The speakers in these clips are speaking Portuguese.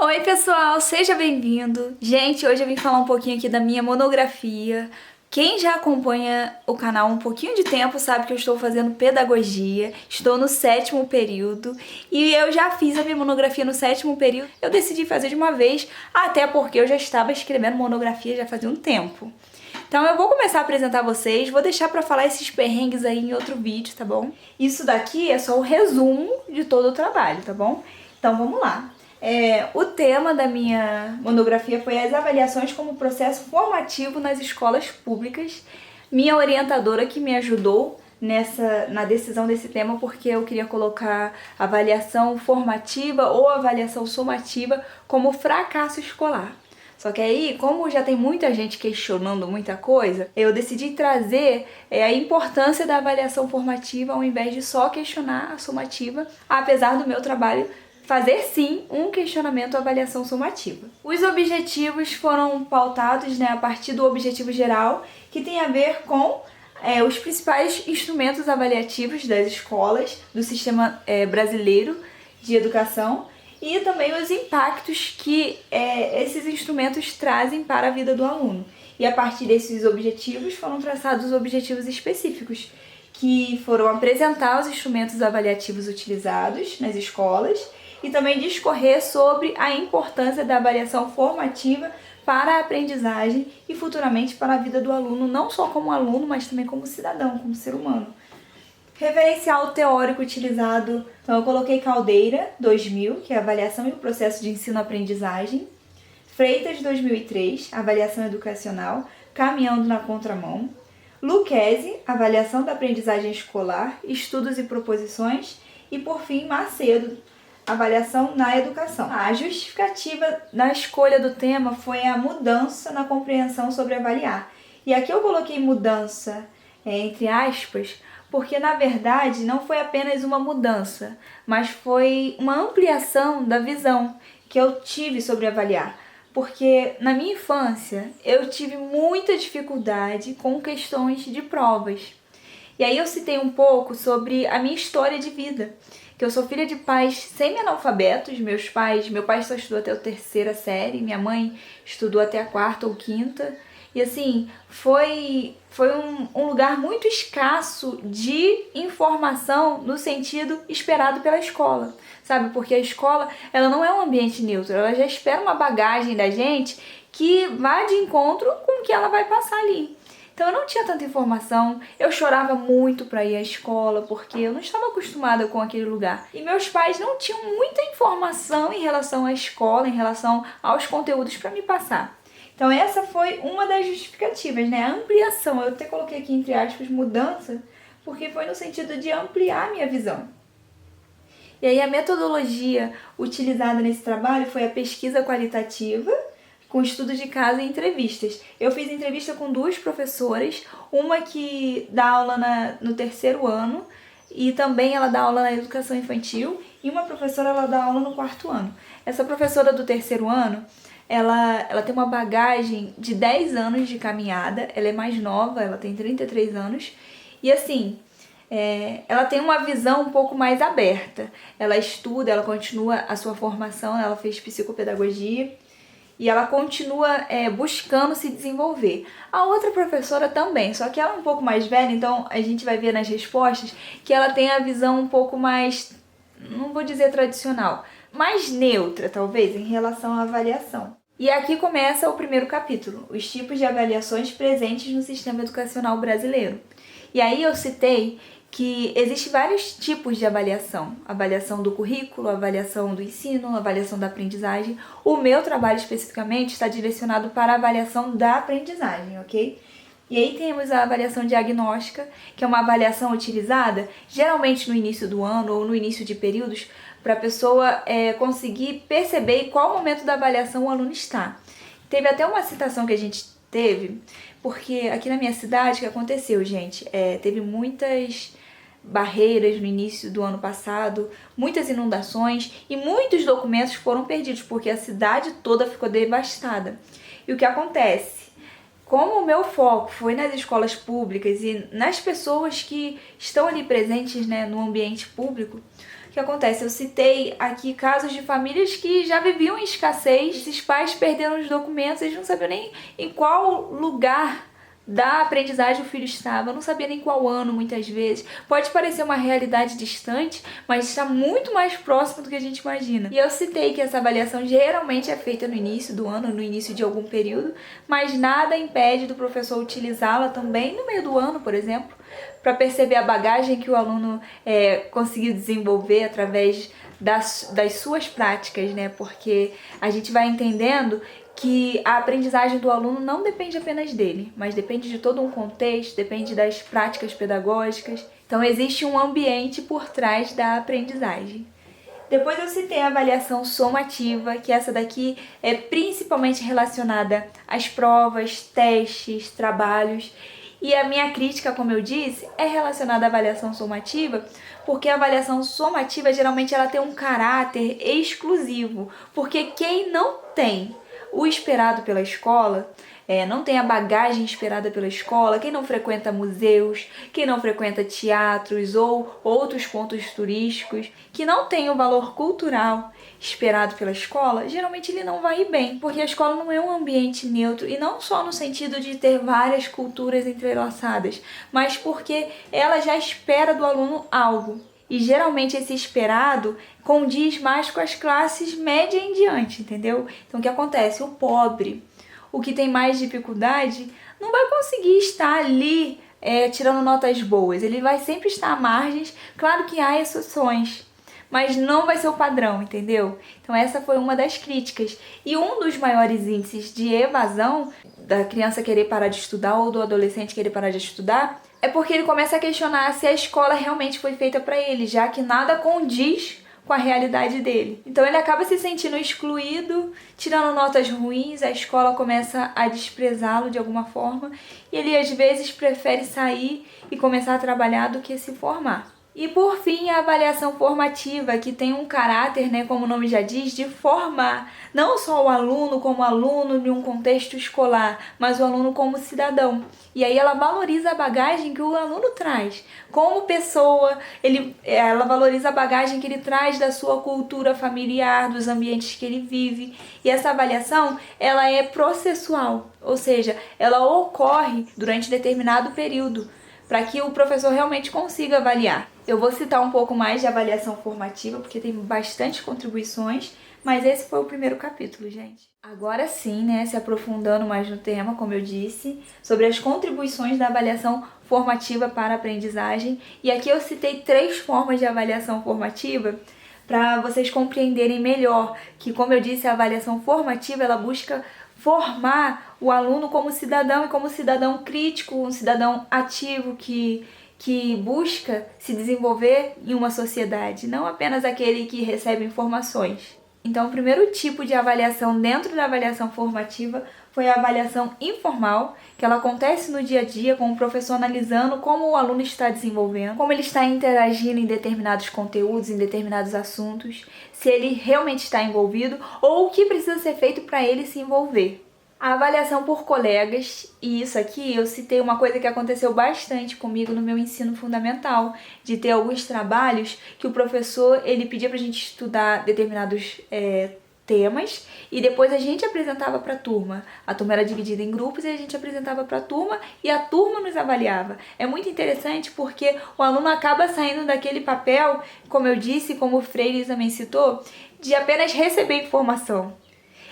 Oi pessoal, seja bem-vindo! Gente, hoje eu vim falar um pouquinho aqui da minha monografia. Quem já acompanha o canal há um pouquinho de tempo sabe que eu estou fazendo pedagogia, estou no 7º período e eu já fiz a minha monografia no 7º período. Eu decidi fazer de uma vez, até porque eu já estava escrevendo monografia já fazia um tempo. Então eu vou começar a apresentar vocês, vou deixar pra falar esses perrengues aí em outro vídeo, tá bom? Isso daqui é só o resumo de todo o trabalho, tá bom? Então vamos lá. O tema da minha monografia foi as avaliações como processo formativo nas escolas públicas. Minha orientadora que me ajudou na decisão desse tema, porque eu queria colocar avaliação formativa ou avaliação somativa como fracasso escolar. Só que aí, como já tem muita gente questionando muita coisa, eu decidi trazer a importância da avaliação formativa ao invés de só questionar a somativa, apesar do meu trabalho fazer sim um questionamento à avaliação somativa. Os objetivos foram pautados a partir do objetivo geral, que tem a ver com os principais instrumentos avaliativos das escolas, do sistema brasileiro de educação, e também os impactos que esses instrumentos trazem para a vida do aluno. E a partir desses objetivos foram traçados objetivos específicos, que foram apresentar os instrumentos avaliativos utilizados nas escolas e também discorrer sobre a importância da avaliação formativa para a aprendizagem e futuramente para a vida do aluno, não só como aluno, mas também como cidadão, como ser humano. Referencial teórico utilizado, então eu coloquei Caldeira, 2000, que é a avaliação e o processo de ensino-aprendizagem, Freitas, 2003, avaliação educacional, caminhando na contramão, Lucchesi, avaliação da aprendizagem escolar, estudos e proposições, e por fim Macedo, avaliação na educação. A justificativa da escolha do tema foi a mudança na compreensão sobre avaliar. E aqui eu coloquei mudança entre aspas, porque na verdade não foi apenas uma mudança, mas foi uma ampliação da visão que eu tive sobre avaliar. Porque na minha infância eu tive muita dificuldade com questões de provas. E aí eu citei um pouco sobre a minha história de vida, que eu sou filha de pais semi-analfabetos. Meu pai só estudou até a 3ª série, minha mãe estudou até a 4ª ou 5ª. E assim, foi um lugar muito escasso de informação no sentido esperado pela escola, sabe? Porque a escola, ela não é um ambiente neutro, ela já espera uma bagagem da gente que vá de encontro com o que ela vai passar ali. Então eu não tinha tanta informação, eu chorava muito para ir à escola porque eu não estava acostumada com aquele lugar. E meus pais não tinham muita informação em relação à escola, em relação aos conteúdos para me passar. Então essa foi uma das justificativas, a ampliação. Eu até coloquei aqui entre aspas mudança, porque foi no sentido de ampliar a minha visão. E aí a metodologia utilizada nesse trabalho foi a pesquisa qualitativa, com estudos de caso e entrevistas. Eu fiz entrevista com 2 professoras, uma que dá aula no 3º ano e também ela dá aula na educação infantil, e uma professora ela dá aula no 4º ano. Essa professora do 3º ano, ela tem uma bagagem de 10 anos de caminhada, ela é mais nova, ela tem 33 anos, e assim, ela tem uma visão um pouco mais aberta. Ela estuda, ela continua a sua formação, ela fez psicopedagogia, e ela continua buscando se desenvolver. A outra professora também, só que ela é um pouco mais velha, então a gente vai ver nas respostas que ela tem a visão um pouco mais, não vou dizer tradicional, mais neutra, talvez, em relação à avaliação. E aqui começa o primeiro capítulo, os tipos de avaliações presentes no sistema educacional brasileiro. E aí eu citei que existem vários tipos de avaliação. Avaliação do currículo, avaliação do ensino, avaliação da aprendizagem. O meu trabalho especificamente está direcionado para a avaliação da aprendizagem, ok? E aí temos a avaliação diagnóstica, que é uma avaliação utilizada geralmente no início do ano ou no início de períodos, para a pessoa conseguir perceber em qual momento da avaliação o aluno está. Teve até uma citação que a gente teve, porque aqui na minha cidade, o que aconteceu, gente? Teve muitas barreiras no início do ano passado, muitas inundações e muitos documentos foram perdidos, porque a cidade toda ficou devastada. E o que acontece? Como o meu foco foi nas escolas públicas e nas pessoas que estão ali presentes, né, no ambiente público, o que acontece? Eu citei aqui casos de famílias que já viviam em escassez, esses pais perderam os documentos, eles não sabiam nem em qual lugar da aprendizagem o filho estava, não sabia nem qual ano muitas vezes. Pode parecer uma realidade distante, mas está muito mais próximo do que a gente imagina. E eu citei que essa avaliação geralmente é feita no início do ano, no início de algum período, mas nada impede do professor utilizá-la também no meio do ano, por exemplo, para perceber a bagagem que o aluno conseguiu desenvolver através das suas práticas, né? Porque a gente vai entendendo que a aprendizagem do aluno não depende apenas dele, mas depende de todo um contexto, depende das práticas pedagógicas. Então existe um ambiente por trás da aprendizagem. Depois eu citei a avaliação somativa, que essa daqui é principalmente relacionada às provas, testes, trabalhos. E a minha crítica, como eu disse, é relacionada à avaliação somativa, porque a avaliação somativa geralmente ela tem um caráter exclusivo, porque quem não tem o esperado pela escola, não tem a bagagem esperada pela escola, quem não frequenta museus, quem não frequenta teatros ou outros pontos turísticos, que não tem o valor cultural esperado pela escola, geralmente ele não vai ir bem, porque a escola não é um ambiente neutro, e não só no sentido de ter várias culturas entrelaçadas, mas porque ela já espera do aluno algo. E geralmente esse esperado condiz mais com as classes média em diante, entendeu? Então o que acontece? O pobre, o que tem mais dificuldade, não vai conseguir estar ali tirando notas boas. Ele vai sempre estar à margens. Claro que há exceções, mas não vai ser o padrão, entendeu? Então essa foi uma das críticas. E um dos maiores índices de evasão da criança querer parar de estudar ou do adolescente querer parar de estudar é porque ele começa a questionar se a escola realmente foi feita para ele, já que nada condiz com a realidade dele. Então ele acaba se sentindo excluído, tirando notas ruins, a escola começa a desprezá-lo de alguma forma e ele às vezes prefere sair e começar a trabalhar do que se formar. E por fim, a avaliação formativa, que tem um caráter, né, como o nome já diz, de formar não só o aluno como aluno de um contexto escolar, mas o aluno como cidadão. E aí ela valoriza a bagagem que o aluno traz. Como pessoa, ela valoriza a bagagem que ele traz da sua cultura familiar, dos ambientes que ele vive. E essa avaliação, ela é processual, ou seja, ela ocorre durante determinado período, para que o professor realmente consiga avaliar. Eu vou citar um pouco mais de avaliação formativa, porque tem bastante contribuições, mas esse foi o primeiro capítulo, gente. Agora sim, né, se aprofundando mais no tema, como eu disse, sobre as contribuições da avaliação formativa para a aprendizagem. E aqui eu citei 3 formas de avaliação formativa, para vocês compreenderem melhor que, como eu disse, a avaliação formativa, ela busca formar o aluno como cidadão e como cidadão crítico, um cidadão ativo que busca se desenvolver em uma sociedade, não apenas aquele que recebe informações. Então, o primeiro tipo de avaliação dentro da avaliação formativa foi a avaliação informal, que ela acontece no dia a dia com o professor analisando como o aluno está desenvolvendo, como ele está interagindo em determinados conteúdos, em determinados assuntos, se ele realmente está envolvido ou o que precisa ser feito para ele se envolver. A avaliação por colegas, e isso aqui eu citei uma coisa que aconteceu bastante comigo no meu ensino fundamental, de ter alguns trabalhos que o professor ele pedia pra gente estudar determinados temas e depois a gente apresentava para a turma. A turma era dividida em grupos e a gente apresentava para a turma e a turma nos avaliava. É muito interessante porque o aluno acaba saindo daquele papel, como eu disse, como o Freire também citou, de apenas receber informação.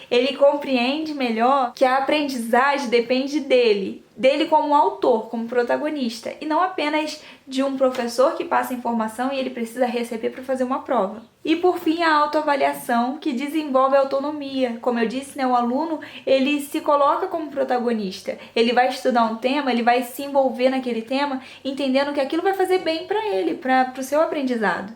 Ele compreende melhor que a aprendizagem depende dele como autor, como protagonista, e não apenas de um professor que passa informação e ele precisa receber para fazer uma prova. E por fim, a autoavaliação, que desenvolve a autonomia. Como eu disse, né, o aluno ele se coloca como protagonista. Ele vai estudar um tema, ele vai se envolver naquele tema, entendendo que aquilo vai fazer bem para ele, para o seu aprendizado.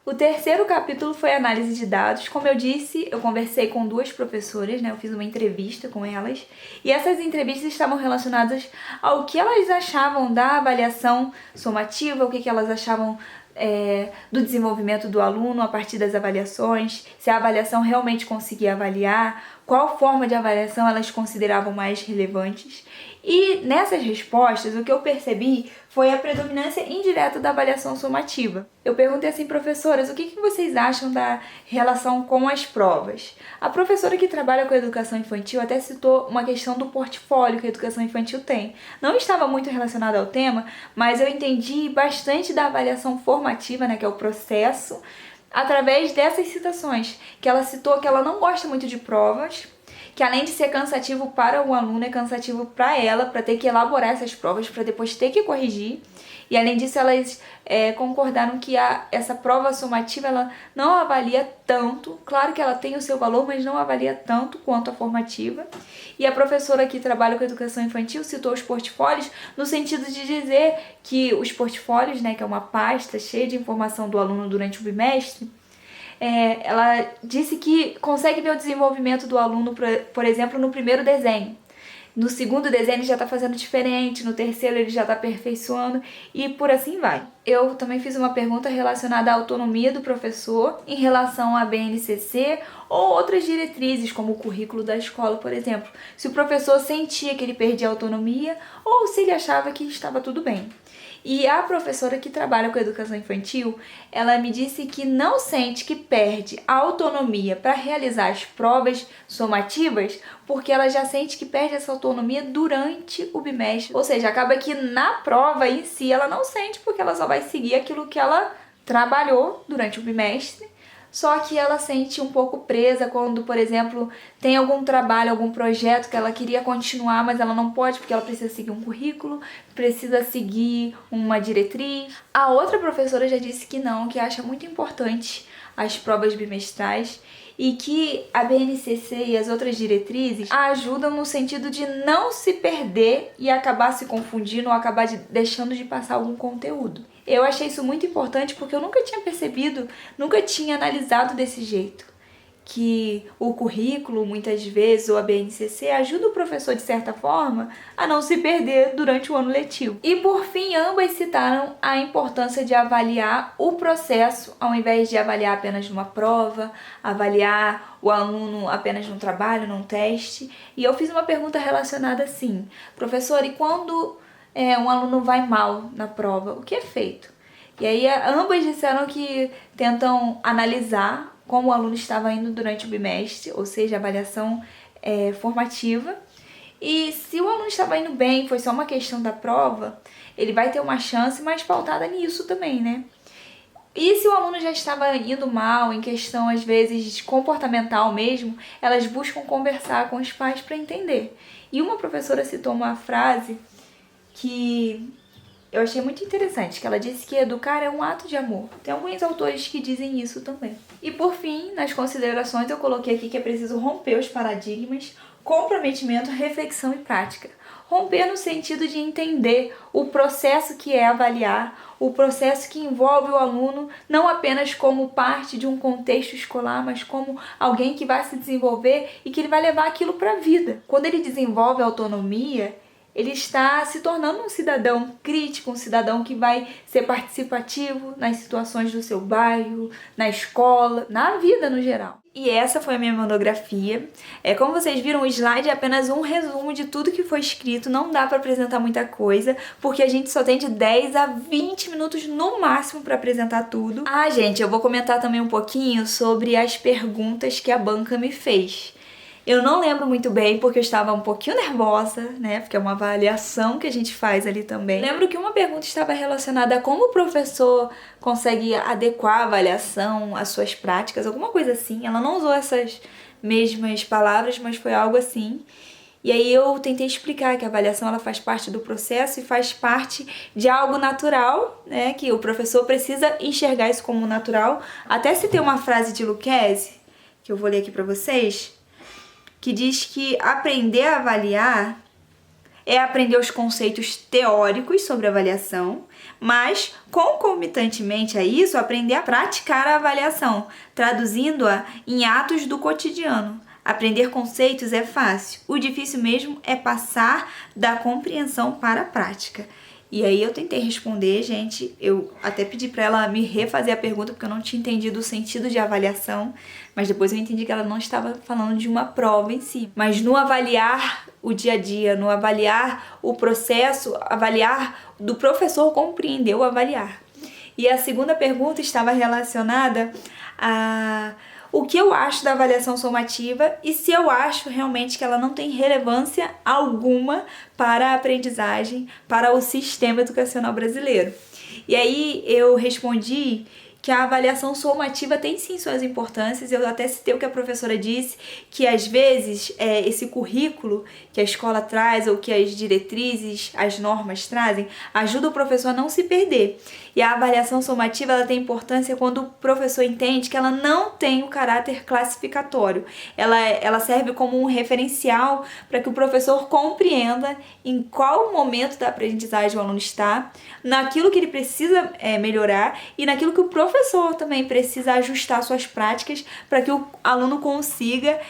O terceiro capítulo foi análise de dados. Como eu disse, eu conversei com 2 professoras, né? Eu fiz uma entrevista com elas. E essas entrevistas estavam relacionadas ao que elas achavam da avaliação somativa, o que elas achavam do desenvolvimento do aluno a partir das avaliações, se a avaliação realmente conseguia avaliar, qual forma de avaliação elas consideravam mais relevantes. E nessas respostas, o que eu percebi foi a predominância indireta da avaliação sumativa. Eu perguntei assim, professoras, o que vocês acham da relação com as provas? A professora que trabalha com a educação infantil até citou uma questão do portfólio que a educação infantil tem. Não estava muito relacionada ao tema, mas eu entendi bastante da avaliação formativa, né, que é o processo, através dessas citações, que ela citou que ela não gosta muito de provas, que além de ser cansativo para o aluno, é cansativo para ela, para ter que elaborar essas provas, para depois ter que corrigir. E além disso, elas concordaram que essa prova sumativa ela não avalia tanto, claro que ela tem o seu valor, mas não avalia tanto quanto a formativa. E a professora que trabalha com educação infantil citou os portfólios no sentido de dizer que os portfólios, né, que é uma pasta cheia de informação do aluno durante o bimestre, ela disse que consegue ver o desenvolvimento do aluno, por exemplo, no primeiro desenho. No segundo desenho ele já está fazendo diferente, no terceiro ele já está aperfeiçoando e por assim vai. Eu também fiz uma pergunta relacionada à autonomia do professor em relação à BNCC ou outras diretrizes, como o currículo da escola, por exemplo. Se o professor sentia que ele perdia a autonomia ou se ele achava que estava tudo bem. E a professora que trabalha com a educação infantil, ela me disse que não sente que perde a autonomia para realizar as provas somativas, porque ela já sente que perde essa autonomia durante o bimestre. Ou seja, acaba que na prova em si ela não sente, porque ela só vai seguir aquilo que ela trabalhou durante o bimestre. Só que ela sente um pouco presa quando, por exemplo, tem algum trabalho, algum projeto que ela queria continuar, mas ela não pode porque ela precisa seguir um currículo, precisa seguir uma diretriz. A outra professora já disse que não, que acha muito importante as provas bimestrais e que a BNCC e as outras diretrizes ajudam no sentido de não se perder e acabar se confundindo ou acabar deixando de passar algum conteúdo. Eu achei isso muito importante porque eu nunca tinha percebido, nunca tinha analisado desse jeito. Que o currículo, muitas vezes, ou a BNCC, ajuda o professor, de certa forma, a não se perder durante o ano letivo. E, por fim, ambas citaram a importância de avaliar o processo, ao invés de avaliar apenas numa prova, avaliar o aluno apenas num trabalho, num teste. E eu fiz uma pergunta relacionada assim, professor, e quando um aluno vai mal na prova, o que é feito? E aí ambas disseram que tentam analisar como o aluno estava indo durante o bimestre, ou seja, avaliação formativa. E se o aluno estava indo bem, foi só uma questão da prova, ele vai ter uma chance mais pautada nisso também, né? E se o aluno já estava indo mal, em questão às vezes comportamental mesmo, elas buscam conversar com os pais para entender. E uma professora citou uma frase que eu achei muito interessante, que ela disse que educar é um ato de amor. Tem alguns autores que dizem isso também. E por fim, nas considerações, eu coloquei aqui que é preciso romper os paradigmas, comprometimento, reflexão e prática. Romper no sentido de entender o processo que é avaliar, o processo que envolve o aluno, não apenas como parte de um contexto escolar, mas como alguém que vai se desenvolver e que ele vai levar aquilo para a vida. Quando ele desenvolve a autonomia, ele está se tornando um cidadão crítico, um cidadão que vai ser participativo nas situações do seu bairro, na escola, na vida no geral. E essa foi a minha monografia. Como vocês viram, o slide é apenas um resumo de tudo que foi escrito, não dá para apresentar muita coisa, porque a gente só tem de 10 a 20 minutos no máximo para apresentar tudo. Gente, eu vou comentar também um pouquinho sobre as perguntas que a banca me fez. Eu não lembro muito bem porque eu estava um pouquinho nervosa, né? Porque é uma avaliação que a gente faz ali também. Lembro que uma pergunta estava relacionada a como o professor consegue adequar a avaliação às suas práticas, alguma coisa assim. Ela não usou essas mesmas palavras, mas foi algo assim. E aí eu tentei explicar que a avaliação ela faz parte do processo e faz parte de algo natural, né? Que o professor precisa enxergar isso como natural. Até citei uma frase de Lucchesi, que eu vou ler aqui para vocês, que diz que aprender a avaliar é aprender os conceitos teóricos sobre avaliação, mas, concomitantemente a isso, aprender a praticar a avaliação, traduzindo-a em atos do cotidiano. Aprender conceitos é fácil, o difícil mesmo é passar da compreensão para a prática. E aí eu tentei responder, gente, eu até pedi pra ela me refazer a pergunta porque eu não tinha entendido o sentido de avaliação, mas depois eu entendi que ela não estava falando de uma prova em si, mas no avaliar o dia a dia, no avaliar o processo, avaliar do professor compreender o avaliar. E a segunda pergunta estava relacionada a o que eu acho da avaliação somativa e se eu acho realmente que ela não tem relevância alguma para a aprendizagem, para o sistema educacional brasileiro. E aí eu respondi que a avaliação somativa tem sim suas importâncias. Eu até citei o que a professora disse, que às vezes esse currículo que a escola traz ou que as diretrizes, as normas trazem, ajuda o professor a não se perder. E a avaliação somativa ela tem importância quando o professor entende que ela não tem o caráter classificatório. Ela serve como um referencial para que o professor compreenda em qual momento da aprendizagem o aluno está, naquilo que ele precisa melhorar e naquilo que o professor também precisa ajustar suas práticas para que o aluno consiga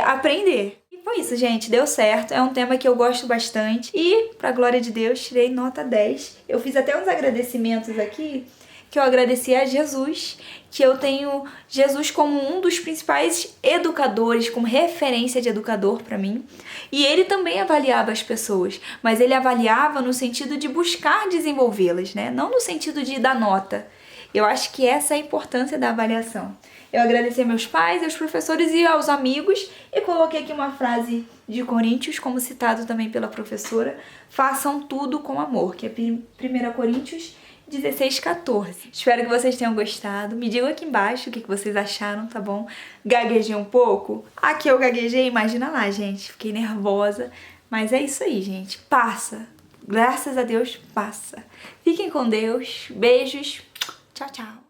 aprender. E foi isso, gente, deu certo, é um tema que eu gosto bastante e, pra glória de Deus, tirei nota 10. Eu fiz até uns agradecimentos aqui, que eu agradeci a Jesus, que eu tenho Jesus como um dos principais educadores, como referência de educador para mim. E ele também avaliava as pessoas, mas ele avaliava no sentido de buscar desenvolvê-las, né? Não no sentido de dar nota. Eu acho que essa é a importância da avaliação. Eu agradeci a meus pais, aos professores e aos amigos e coloquei aqui uma frase de Coríntios, como citado também pela professora: façam tudo com amor, que é 1 Coríntios 16:14. Espero que vocês tenham gostado. Me digam aqui embaixo o que vocês acharam, tá bom? Gaguejei um pouco? Aqui eu gaguejei, imagina lá, gente. Fiquei nervosa. Mas é isso aí, gente. Passa. Graças a Deus, passa. Fiquem com Deus. Beijos. Tchau, tchau.